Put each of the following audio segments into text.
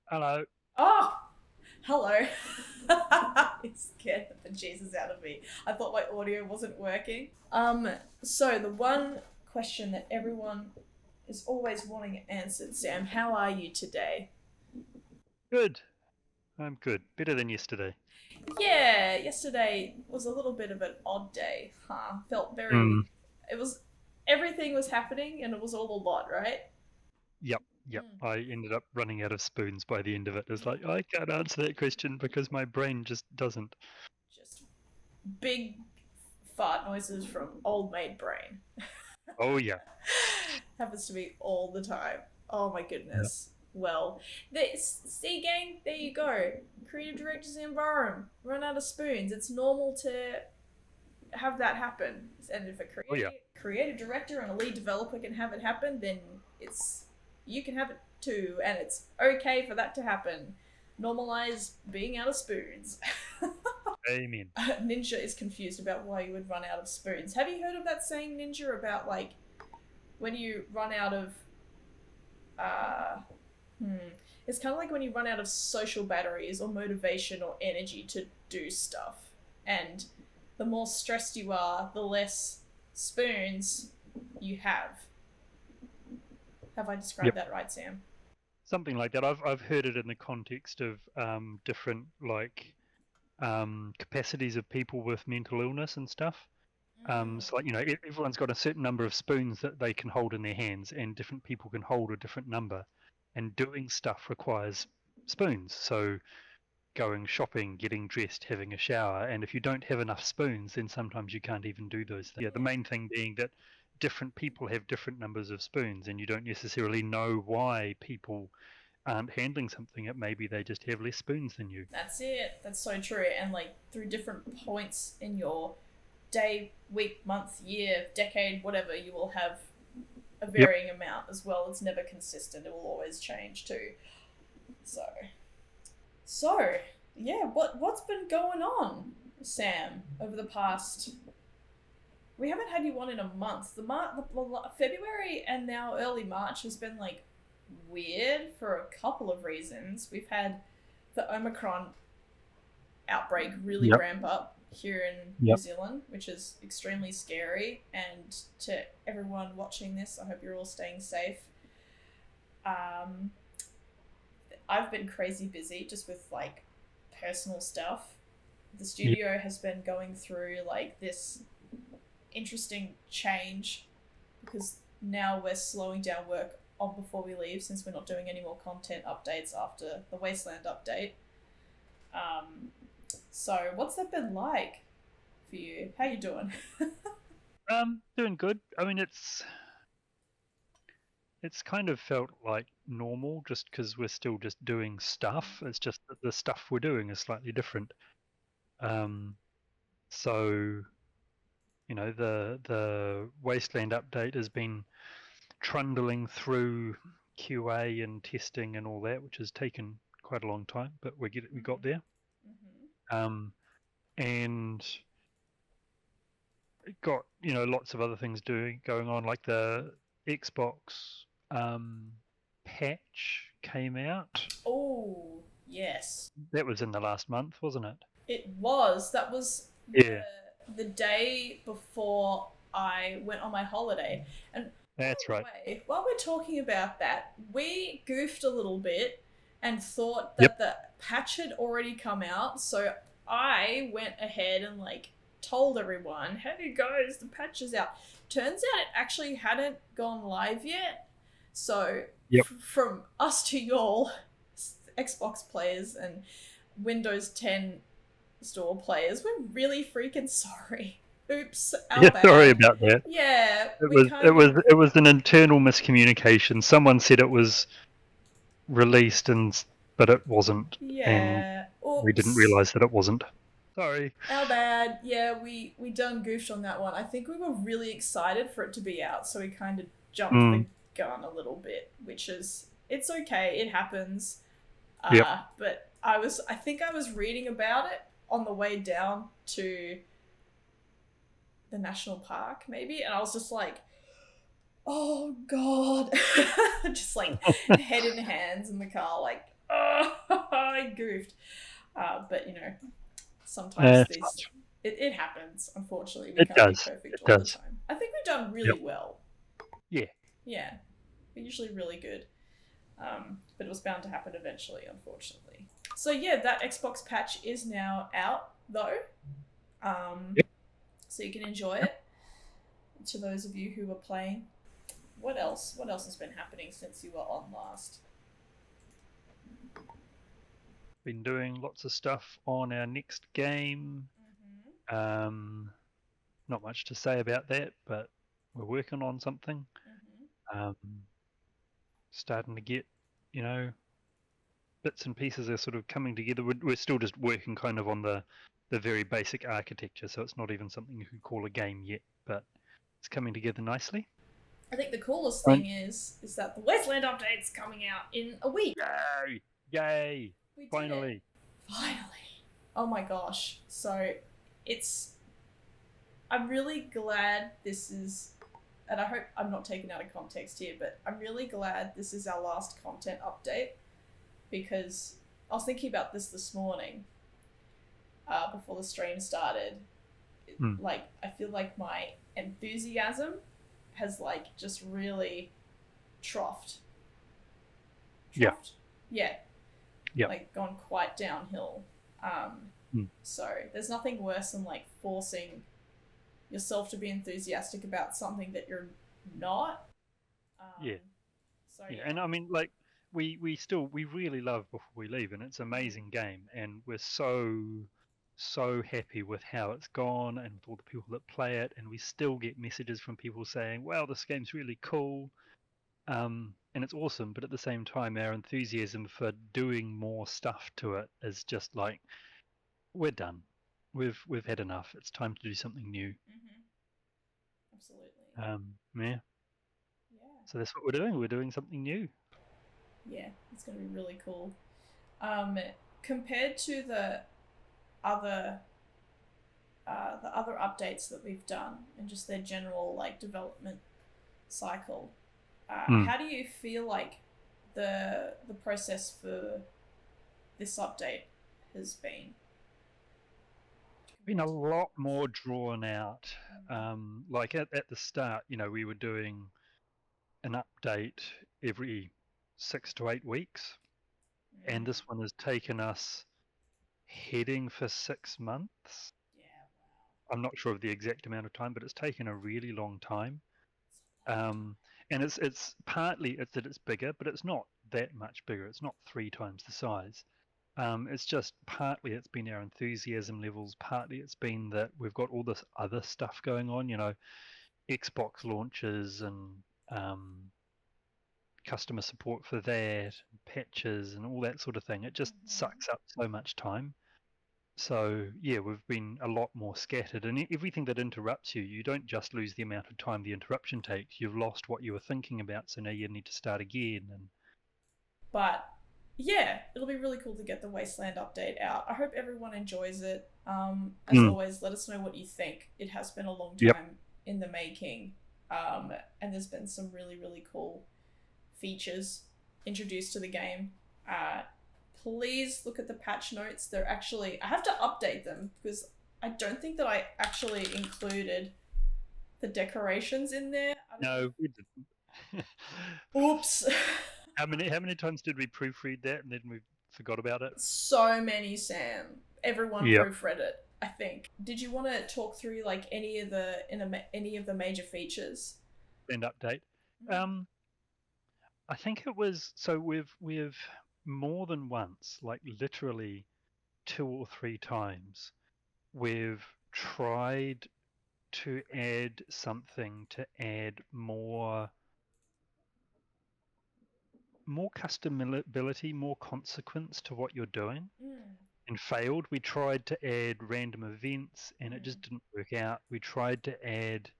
Hello. Oh, hello. It scared the bejesus out of me. I thought my audio wasn't working. So the one question that everyone is always wanting answered, Sam, how are you today? Good. I'm good. Better than yesterday. Yeah, yesterday was a little bit of an odd day, huh? Felt Mm. very. It was. Everything was happening and it was all a lot, right? Yep. Yep. Mm. I ended up running out of spoons by the end of it. It's like I can't answer that question because my brain just doesn't. Just big fart noises from old maid brain. Oh yeah. Happens to me all the time. Oh my Yep. goodness. Well, see, gang, there you go. Creative directors in Burham run out of spoons. It's normal to have that happen. And if a Oh yeah. creative director and a lead developer can have it happen, then it's you can have it too, and it's okay for that to happen. Normalize being out of spoons. Amen. Ninja is confused about why you would run out of spoons. Have you heard of that saying, Ninja, about like when you run out of uh, hmm, it's kind of like when you run out of social batteries or motivation or energy to do stuff. And the more stressed you are, the less spoons you have. Have I described Yep. that right, Sam? Something like that. I've heard it in the context of different capacities of people with mental illness and stuff. So like everyone's got a certain number of spoons that they can hold in their hands, and different people can hold a different number. And doing stuff requires spoons. So going shopping, getting dressed, having a shower, and if you don't have enough spoons, then sometimes you can't even do those things. Yeah, the main thing being that different people have different numbers of spoons, and you don't necessarily know why people aren't handling something. It maybe they just have less spoons than you. That's it. That's so true. And like through different points in your day, week, month, year, decade, whatever, you will have a Yep. varying amount as well. It's never consistent. It will always change too. So, so yeah, what's been going on, Sam, over the past? We haven't had you on in a month. The February and now early March has been like weird for a couple of reasons. We've had the Omicron outbreak really Yep. ramp up here in New Yep. Zealand, which is extremely scary. And to everyone watching this, I hope you're all staying safe. Um, I've been crazy busy just with like personal stuff. The Yep. studio has been going through like this interesting change because now we're slowing down work on before we leave since we're not doing any more content updates after the Wasteland update. Um, so what's that been like for you? How you doing? Doing good. I mean, it's kind of felt like normal just because we're still just doing stuff. It's just that the stuff we're doing is slightly different. Um, so the Wasteland update has been trundling through QA and testing and all that, which has taken quite a long time, but we got there. Mm-hmm. Um, and it got lots of other things doing going on, like the Xbox patch came out. Oh yes, That was in the last month, wasn't it? it was. That was Yeah, the day before I went on my holiday. And by that's the right. way, while we're talking about that, we goofed a little bit and thought Yep. that the patch had already come out. So I went ahead and like told everyone, "Hey guys, the patch is out." Turns out it actually hadn't gone live yet. So Yep. from us to y'all, Xbox players and Windows 10 store players, we're really freaking sorry. Oops, our Yeah, sorry bad. about that. Yeah, It we was it kind of. was it was an internal miscommunication. Someone said it was released but it wasn't, and Yeah, we didn't oops. realize that it wasn't. Sorry. Our bad. Yeah, we done goofed on that one. I think we were really excited for it to be out, so we kind of jumped the Mm, gun a little bit, which is it's okay. It happens. yep. But I think I was reading about it on the way down to the national park, maybe, and I was just like, oh god, just like head in hands in the car, like, I goofed. But sometimes It's fun. it happens. Unfortunately, we It can't be does. perfect It all the does. time. I think we've done Yep. really well. Yeah. Yeah, we're usually really good. But it was bound to happen eventually, unfortunately. So yeah, that Xbox patch is now out though. Yep. So you can enjoy Yep. it. To those of you who were playing, what else? What else has been happening since you were on last? Been doing lots of stuff on our next game. Mm-hmm. Not much to say about that, but we're working on something. Mm-hmm. Um, Starting to get, you know, bits and pieces are sort of coming together. We're still just working kind of on the very basic architecture, so it's not even something you could call a game yet, but it's coming together nicely. I think the coolest And thing is that the Wasteland update's coming out in a week. yay! Yay! We did it. Finally. Finally. Oh my gosh. So it's I'm really glad this is, and I hope I'm not taken out of context here, but I'm really glad this is our last content update because I was thinking about this morning before the stream started. Like, I feel like my enthusiasm has like just really troughed. Yeah. Yeah. Yeah. Like gone quite downhill. So there's nothing worse than like forcing yourself to be enthusiastic about something that you're not. Yeah. So Yeah, and I mean, like, we really love Before We Leave, and it's an amazing game, and we're so happy with how it's gone and with all the people that play it, and we still get messages from people saying, "Wow, this game's really cool," and it's awesome. But at the same time, our enthusiasm for doing more stuff to it is just like, we're done. We've had enough. It's time to do something new. Absolutely. Yeah. Yeah. So that's what we're doing. We're doing something new. Yeah, it's going to be really cool. Compared to other the other updates that we've done and just their general like development cycle, how do you feel like the process for this update has been? Been a lot more drawn out. Like at the start, we were doing an update every 6 to 8 weeks, and this one has taken us heading for 6 months. Yeah, wow. I'm not sure of the exact amount of time, but it's taken a really long time. And it's partly it's that it's bigger, but it's not that much bigger. It's not 3 times the size. It's just partly it's been our enthusiasm levels, partly it's been that we've got all this other stuff going on, Xbox launches and customer support for that, patches and all that sort of thing. It just sucks up so much time. So yeah, we've been a lot more scattered, and everything that interrupts you, you don't just lose the amount of time the interruption takes. You've lost what you were thinking about, so now you need to start again. But yeah, it'll be really cool to get the Wasteland update out. I hope everyone enjoys it. As always, let us know what you think. It has been a long time in the making, and there's been some really, really cool features introduced to the game. Please look at the patch notes. They're actually, I have to update them because I don't think that I actually included the decorations in there. No, we didn't. Oops. How many times did we proofread that and then we forgot about it? So many, Sam. Everyone proofread it, I think. Did you want to talk through like any of the major features? And update. I think it was so we've more than once, like literally 2 or 3 times, we've tried to add something to add more customability, more consequence to what you're doing, and failed. We tried to add random events and it just didn't work out. We tried to add,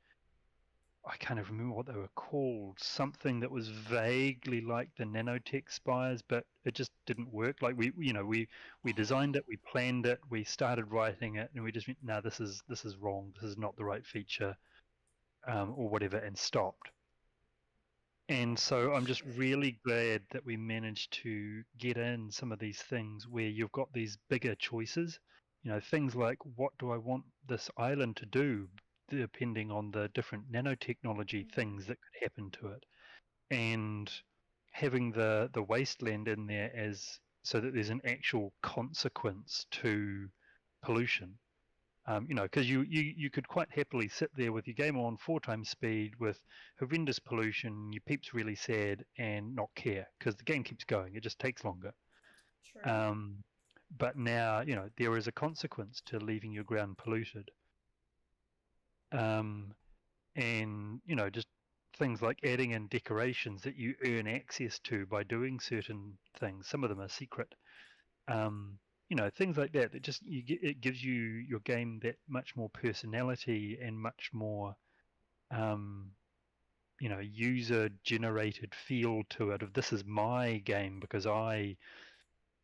I can't even remember what they were called, something that was vaguely like the nanotech spires, but it just didn't work. Like we designed it, we planned it, we started writing it, and we just went, no, this is wrong. This is not the right feature, or whatever, and stopped. And so I'm just Shit. really glad that we managed to get in some of these things where you've got these bigger choices. Things like what do I want this island to do, depending on the different nanotechnology Mm. things that could happen to it. And having the wasteland in there as so that there's an actual consequence to pollution. Because you could quite happily sit there with your game on 4 times speed with horrendous pollution, your peeps really sad, and not care because the game keeps going. It just takes longer. True. Um, but now, there is a consequence to leaving your ground polluted. Um, and, just things like adding in decorations that you earn access to by doing certain things. Some of them are secret. um, things like that. That just it gives your game that much more personality and much more um, user generated feel to it. Of this is my game because I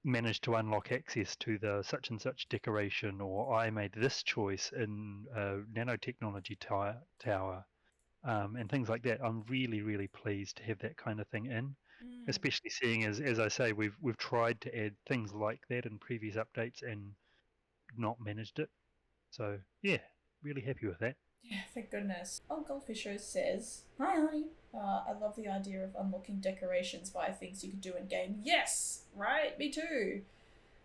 managed to unlock access to the such and such decoration, or I made this choice in a nanotechnology tower. And things like that. I'm really, really pleased to have that kind of thing in, Mm. especially seeing as I say, we've tried to add things like that in previous updates and not managed it. So yeah, really happy with that. Yeah, thank goodness. Oh, Goldfisher says, "Hi, honey. I love the idea of unlocking decorations via things you could do in game. Yes, right. Me too.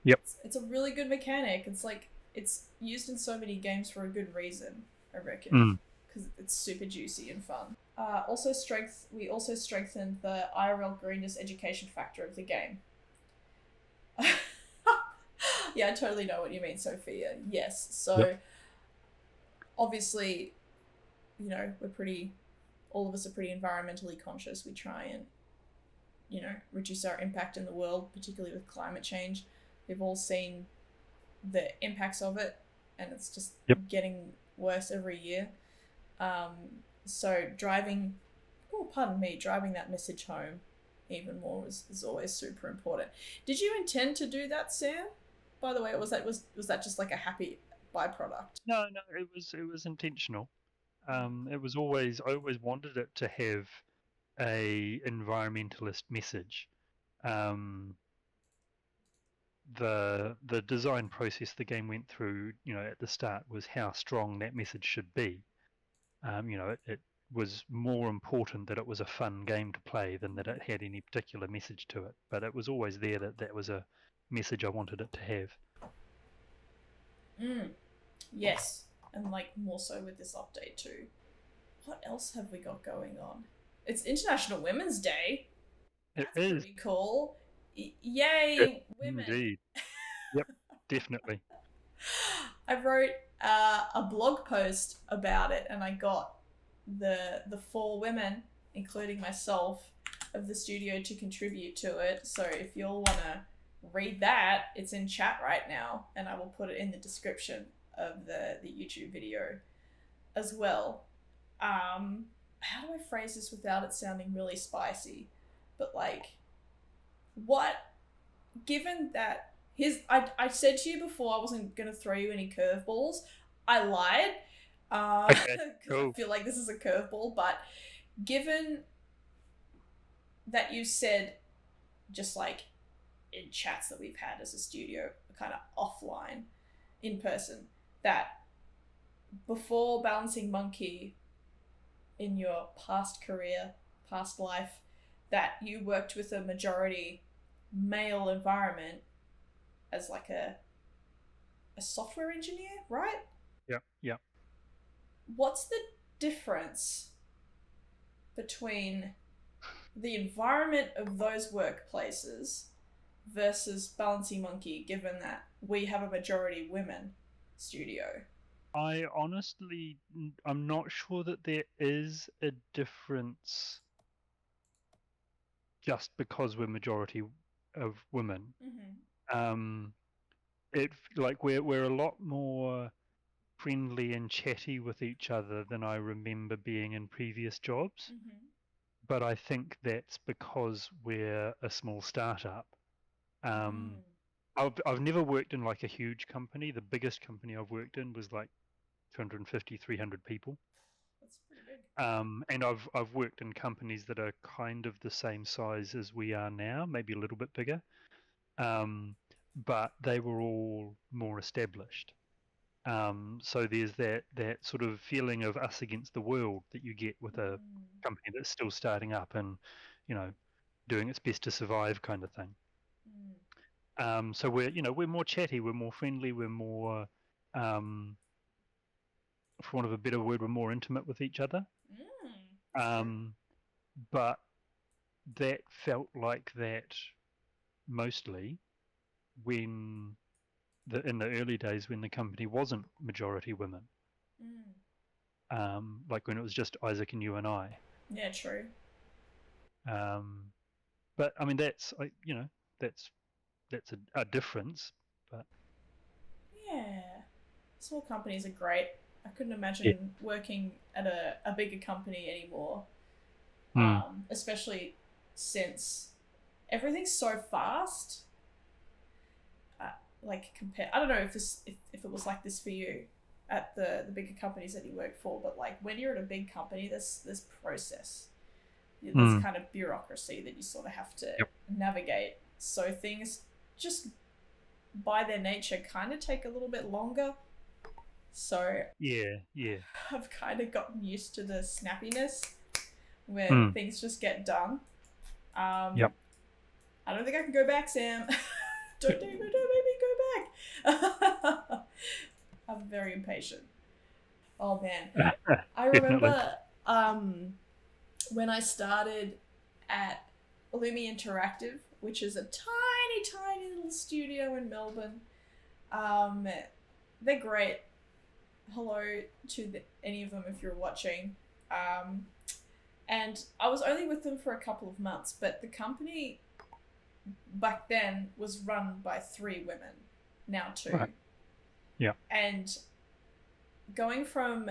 Yep. It's a really good mechanic. It's like it's used in so many games for a good reason. I reckon Mm. because it's super juicy and fun. We also strengthened the IRL greenness education factor of the game. Yeah, I totally know what you mean, Sophia. Yes. Yep. So obviously, we're pretty. All of us are pretty environmentally conscious. We try and reduce our impact in the world, particularly with climate change. We've all seen the impacts of it, and it's just Yep. getting worse every year. Um, so driving that message home even more is always super important. Did you intend to do that, Sam? By the way, was that just like a happy byproduct? No, no, it was intentional. It was always I always wanted it to have a environmentalist message. Um, the design process the game went through, at the start was how strong that message should be. It was more important that it was a fun game to play than that it had any particular message to it. But it was always there that that was a message I wanted it to have. Mm, yes, and like more so with this update too. What else have we got going on? It's International Women's Day. It That's is. pretty cool. It, Yay, women. indeed. Yep, definitely. I wrote a blog post about it, and I got the four women, including myself, of the studio to contribute to it. So if you'll want to read that, it's in chat right now, and I will put it in the description of the YouTube video as well. How do I phrase this without it sounding really spicy? But like, what given that I said to you before I wasn't gonna throw you any curveballs. I lied. Okay, Because I cool. feel like this is a curveball, but given that you said just like in chats that we've had as a studio, kind of offline, in person, that before Balancing Monkey in your past career, past life, that you worked with a majority male environment as like a software engineer, right? Yep, yep. What's the difference between the environment of those workplaces versus Balancing Monkey, given that we have a majority women studio? I honestly, I'm not sure that there is a difference just because we're majority of women. Mm-hmm. Um, like we're a lot more friendly and chatty with each other than I remember being in previous jobs. Mm-hmm. But I think that's because we're a small startup. Um, Mm. I've never worked in like a huge company. The biggest company I've worked in was like 250, 300 people. That's pretty big. And I've worked in companies that are kind of the same size as we are now, maybe a little bit bigger, but they were all more established. So there's that sort of feeling of us against the world that you get with a Mm, company that's still starting up and, you know, doing its best to survive kind of thing. mm, So we're more chatty, we're more friendly, we're more, um, for want of a better word, we're more intimate with each other. mm. Um, but that felt like that mostly when in the early days when the company wasn't majority women, Mm. like when it was just Isaac and you and I. Yeah, true. Um, but I mean that's that's a difference. But Yeah. Small companies are great. I couldn't yeah, imagine working at a bigger company anymore, mm, especially since everything's so fast. Uh, like compare, I don't know if if it was like this for you at the bigger companies that you work for, but like when you're at a big company, there's process, there's mm, kind of bureaucracy that you sort of have to yep, navigate. So things just by their nature kind of take a little bit longer. So yeah, yeah, I've kind of gotten used to the snappiness where mm, things just get done. Um, yep. I don't think I can go back, Sam. Don't make me go back. I'm very impatient. Oh man, I Definitely. remember when I started at Lumi Interactive, which is a tiny, tiny little studio in Melbourne. Um, they're great. Hello to any of them if you're watching. Um, and I was only with them for a couple of months, but the company back then was run by 3 women, now 2. Right. Yeah. And going from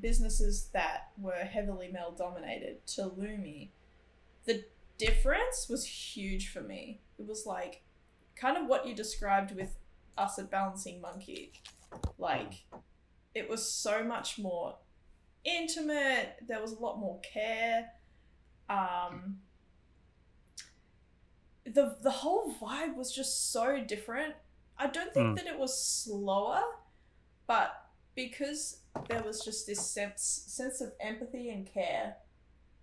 businesses that were heavily male dominated to Lumi, the difference was huge for me. It was like kind of what you described with us at Balancing Monkey. Mm, Like it was so much more intimate. There was a lot more care. Um, the whole vibe was just so different. I don't think mm, that it was slower, but because there was just this sense of empathy and care,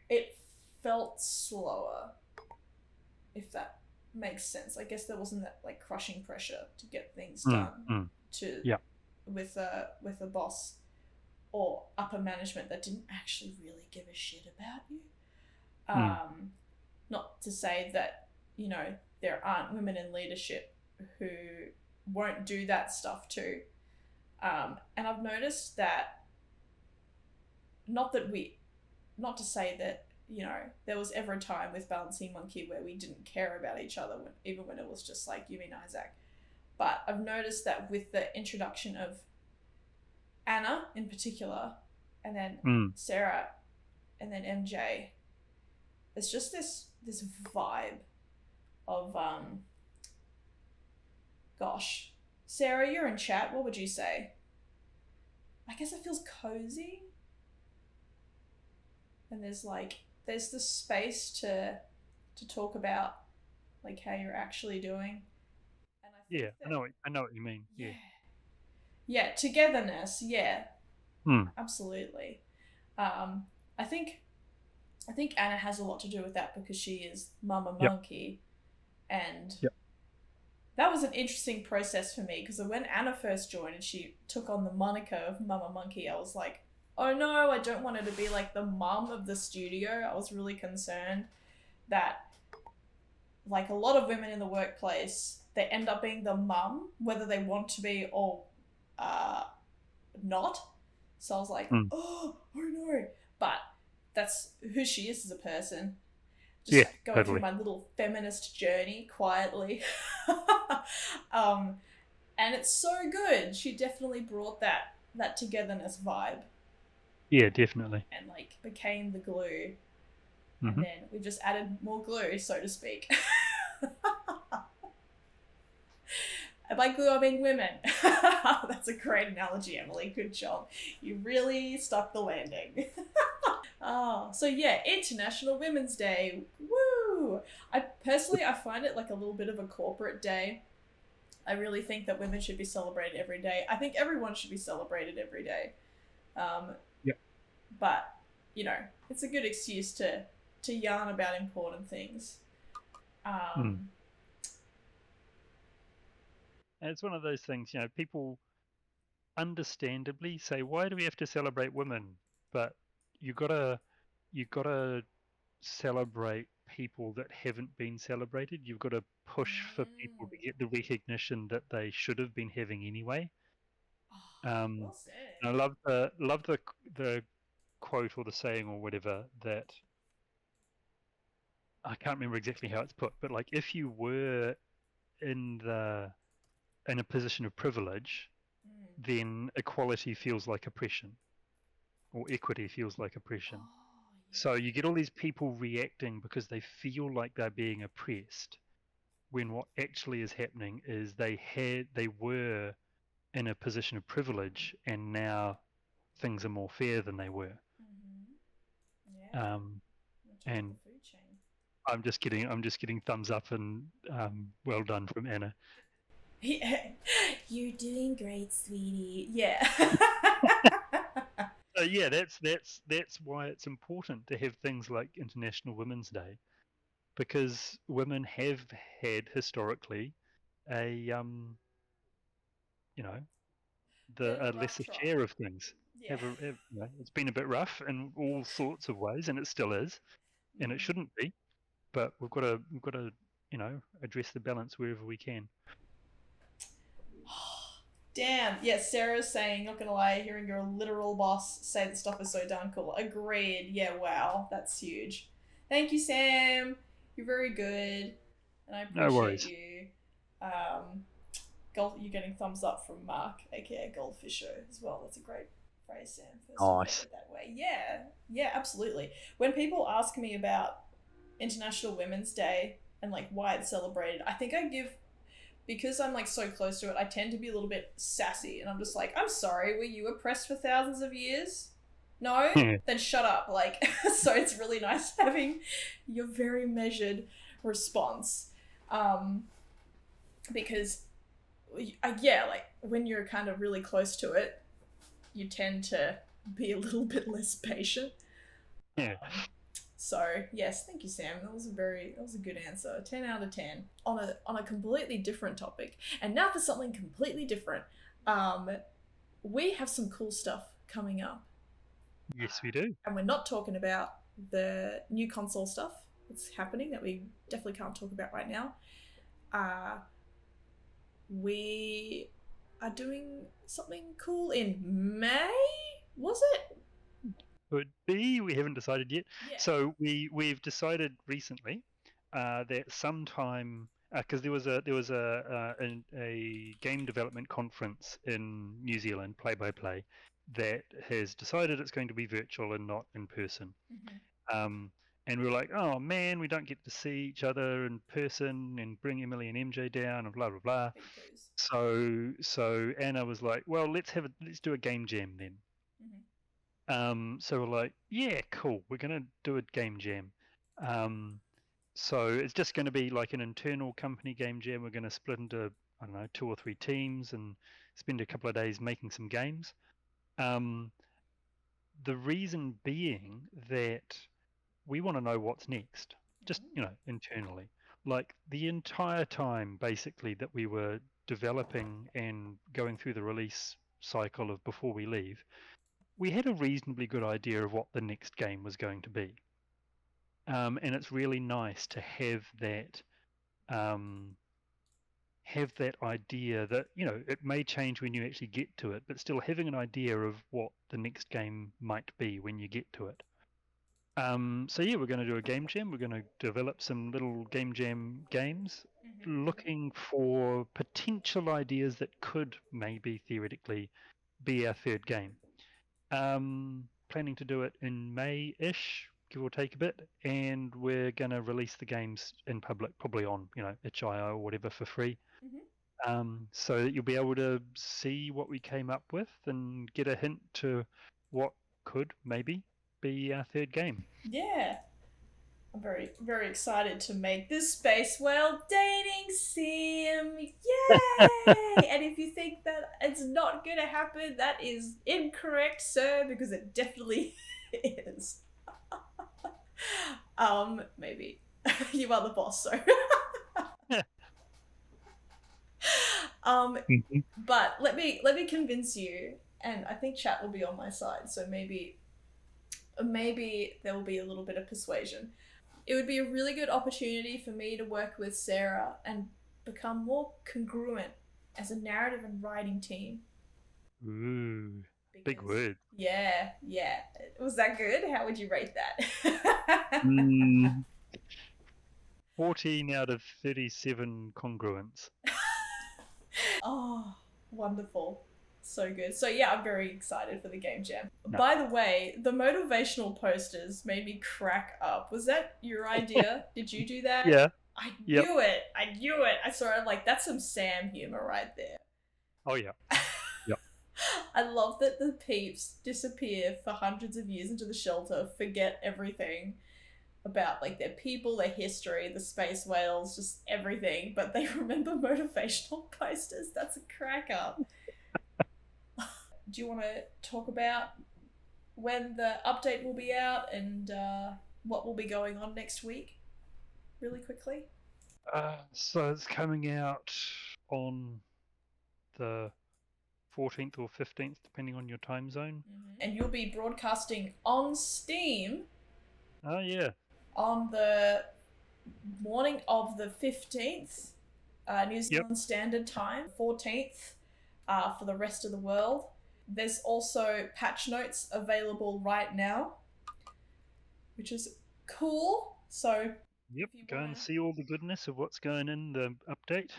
it felt slower. If that makes sense, I guess there wasn't that like crushing pressure to get things mm, done mm, to yeah. with a boss or upper management that didn't actually really give a shit about you. Mm, Um, Not to say that there aren't women in leadership who won't do that stuff too. And I've noticed that not that we, not to say that there was ever a time with Balancing Monkey where we didn't care about each other, even when it was just like you and Isaac. But I've noticed that with the introduction of Anna in particular, and then mm, Sarah, and then MJ, there's just this vibe of gosh, Sarah, you're in chat. What would you say? I guess it feels cozy, and there's the space to talk about like how you're actually doing, and I think yeah. that I know what you mean. yeah, Yeah. yeah, togetherness, yeah, Mm, absolutely. Um, I think I think Anna has a lot to do with that because she is Mama yep. Monkey, and Yep. that was an interesting process for me because when Anna first joined and she took on the moniker of Mama Monkey, I was like, oh no, I don't want her to be like the mum of the studio. I was really concerned that, like a lot of women in the workplace, they end up being the mum, whether they want to be or uh, not. So I was like, Mm, oh no. But that's who she is as a person, yeah. just going through Totally. my little feminist journey quietly. um, and it's so good. She definitely brought that togetherness vibe Yeah. Definitely. and like became the glue. And Hmm. then we've just added more glue, so to speak. But by glue, I mean women. That's a great analogy, Emily. Good job. You really stuck the landing. Oh, so yeah, International Women's Day. Woo! I find it like a little bit of a corporate day. I really think that women should be celebrated every day. I think everyone should be celebrated every day. Um, Yeah. but you know, it's a good excuse to yarn about important things. Mm. And it's one of those things, people understandably say, why do we have to celebrate women? But you gotta you gotta celebrate people that haven't been celebrated. You've got to push for people to get the recognition that they should have been having anyway. Well Um, said. and I love the quote or the saying or whatever that I can't remember exactly how it's put, but like if you were in the in a position of privilege, then equality feels like oppression, or equity feels like oppression. So you get all these people reacting because they feel like they're being oppressed, when what actually is happening is they were in a position of privilege, and now things are more fair than they were. Yeah. Um, On top of and the food chain. I'm just getting thumbs up and well done from Anna. Yeah. You're doing great, sweetie. Yeah. So yeah, that's why it's important to have things like International Women's Day, because women have had historically a you know Bit the of a a rough lesser trot. share of things. Yeah. It's been a bit rough in all sorts of ways, and it still is, and it shouldn't be. But we've got to address the balance wherever we can. Damn. Yeah, Sarah's saying, not gonna lie, hearing your literal boss say the stuff is so darn cool. Agreed. Yeah, wow. That's huge. Thank you, Sam. You're very good. And I No appreciate worries. you. You're getting thumbs up from Mark, aka Goldfisher, as well. That's a great phrase, Sam. First you've heard Nice. it that way. Yeah. Yeah, absolutely. When people ask me about International Women's Day and like why it's celebrated, I think I give, because I'm like so close to it, I tend to be a little bit sassy, and I'm just like, I'm sorry, were you oppressed for thousands of years? No? Yeah. Then shut up. Like, so it's really nice having your very measured response. Um, because, yeah, like when you're kind of really close to it, you tend to be a little bit less patient. Yeah. So yes, thank you, Sam. That was a good answer. 10 out of 10 on a completely different topic. And now for something completely different. We have some cool stuff coming up, Yes, we do. and we're not talking about the new console stuff that's happening that we definitely can't talk about right now. We are doing something cool in May. Was it? Could be. We haven't decided yet. Yeah. So we've decided recently that sometime, because there was a game development conference in New Zealand, Play by Play, that has decided it's going to be virtual and not in person. Um, and we were like, oh man, we don't get to see each other in person and bring Emily and MJ down and blah blah blah. Big booze. So Anna was like, well, let's do a game jam then. So we're like, yeah, cool. We're gonna do a game jam. So it's just going to be like an internal company game jam. We're going to split into, I don't know, 2 or 3 teams and spend a couple of days making some games. The reason being that we want to know what's next, just internally. Like the entire time, basically, that we were developing and going through the release cycle of Before We Leave, we had a reasonably good idea of what the next game was going to be. And it's really nice to have that idea that it may change when you actually get to it, but still having an idea of what the next game might be when you get to it. So yeah, we're going to do a game jam. We're going to develop some little game jam games, looking for potential ideas that could maybe theoretically be our third game. Planning to do it in May-ish, give or take a bit, and we're going to release the games in public, probably on itch.io or whatever, for free. so that you'll be able to see what we came up with and get a hint to what could maybe be our third game. Yeah. I'm very, very excited to make this space world dating sim. Yay! And if you think that it's not going to happen, that is incorrect, sir, because it definitely is. Maybe. You are the boss, so. Mhm. But let me convince you, and I think chat will be on my side, so maybe there will be a little bit of persuasion. It would be a really good opportunity for me to work with Sarah and become more congruent as a narrative and writing team. Ooh, big Because word. yeah, was that good? How would you rate that? 14 out of 37 congruence. Oh, wonderful. So good. So yeah, I'm very excited for the game jam. No. By the way, the motivational posters made me crack up. Was that your idea? Did you do that? Yeah. I Yep. knew it. I knew it. I saw it. I'm like, that's some Sam humor right there. Oh yeah. Yep. I love that the peeps disappear for hundreds of years into the shelter, forget everything about like their people, their history, the space whales, just everything, but they remember motivational posters. That's a crack up. Do you want to talk about when the update will be out and what will be going on next week, really quickly? So it's coming out on the 14th or 15th, depending on your time zone. And you'll be broadcasting on Steam Oh yeah. on the morning of the 15th, New Yep. Zealand Standard Time, 14th for the rest of the world. There's also patch notes available right now, which is cool. So, Yep. Go and see all the goodness of what's going in the update.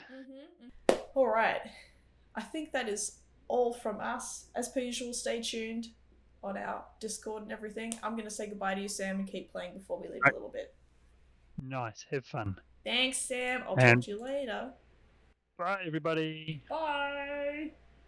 All right. I think that is all from us. As per usual, stay tuned on our Discord and everything. I'm going to say goodbye to you, Sam, and keep playing before we leave a little bit. Nice. Have fun. Thanks, Sam. I'll talk to you later. Bye, everybody. Bye.